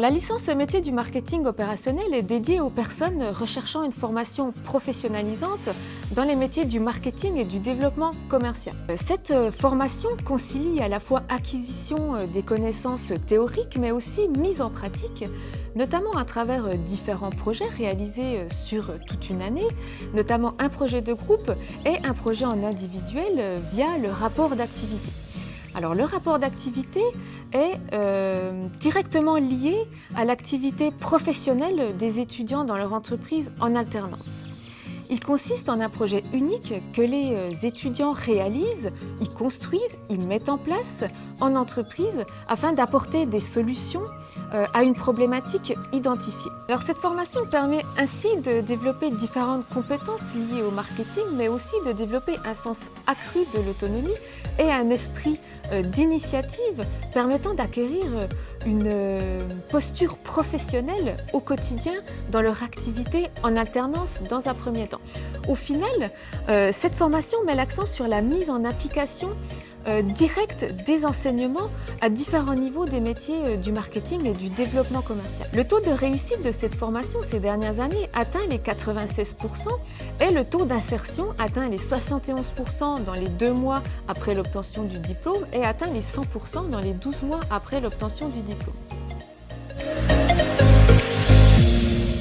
la licence métier du marketing opérationnel est dédiée aux personnes recherchant une formation professionnalisante dans les métiers du marketing et du développement commercial. Cette formation concilie à la fois acquisition des connaissances théoriques mais aussi mise en pratique, notamment à travers différents projets réalisés sur toute une année, notamment un projet de groupe et un projet en individuel via le rapport d'activité. Alors le rapport d'activité est directement lié à l'activité professionnelle des étudiants dans leur entreprise en alternance. Il consiste en un projet unique que les étudiants réalisent, y construisent, y mettent en place en entreprise afin d'apporter des solutions à une problématique identifiée. Alors cette formation permet ainsi de développer différentes compétences liées au marketing, mais aussi de développer un sens accru de l'autonomie et un esprit d'initiative permettant d'acquérir une posture professionnelle au quotidien dans leur activité en alternance dans un premier temps. Au final, cette formation met l'accent sur la mise en application directe des enseignements à différents niveaux des métiers du marketing et du développement commercial. Le taux de réussite de cette formation ces dernières années atteint les 96% et le taux d'insertion atteint les 71% dans les 2 mois après l'obtention du diplôme et atteint les 100% dans les 12 mois après l'obtention du diplôme.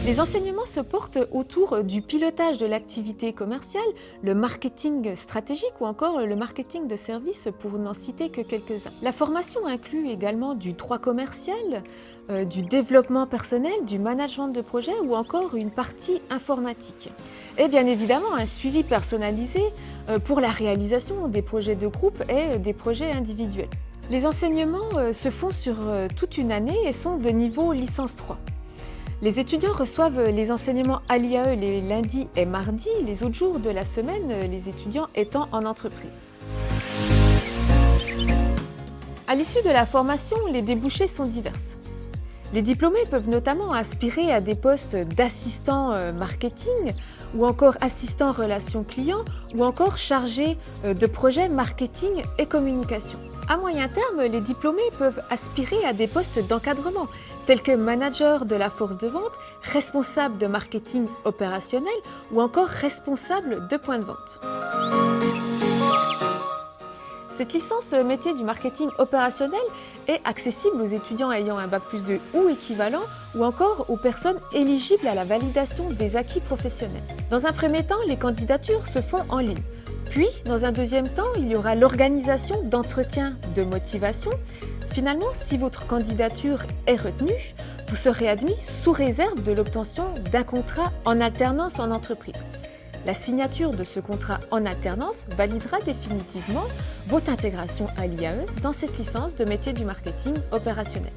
Les enseignements se portent autour du pilotage de l'activité commerciale, le marketing stratégique ou encore le marketing de service, pour n'en citer que quelques-uns. La formation inclut également du droit commercial, du développement personnel, du management de projet ou encore une partie informatique. Et bien évidemment, un suivi personnalisé pour la réalisation des projets de groupe et des projets individuels. Les enseignements se font sur toute une année et sont de niveau licence 3. Les étudiants reçoivent les enseignements à l'IAE les lundis et mardis, les autres jours de la semaine, les étudiants étant en entreprise. À l'issue de la formation, les débouchés sont divers. Les diplômés peuvent notamment aspirer à des postes d'assistant marketing ou encore assistant relations clients ou encore chargé de projets marketing et communication. À moyen terme, les diplômés peuvent aspirer à des postes d'encadrement, tels que manager de la force de vente, responsable de marketing opérationnel ou encore responsable de point de vente. Cette licence métier du marketing opérationnel est accessible aux étudiants ayant un bac+2 ou équivalent ou encore aux personnes éligibles à la validation des acquis professionnels. Dans un premier temps, les candidatures se font en ligne. Puis, dans un deuxième temps, il y aura l'organisation d'entretiens de motivation. Finalement, si votre candidature est retenue, vous serez admis sous réserve de l'obtention d'un contrat en alternance en entreprise. La signature de ce contrat en alternance validera définitivement votre intégration à l'IAE dans cette licence de métier du marketing opérationnel.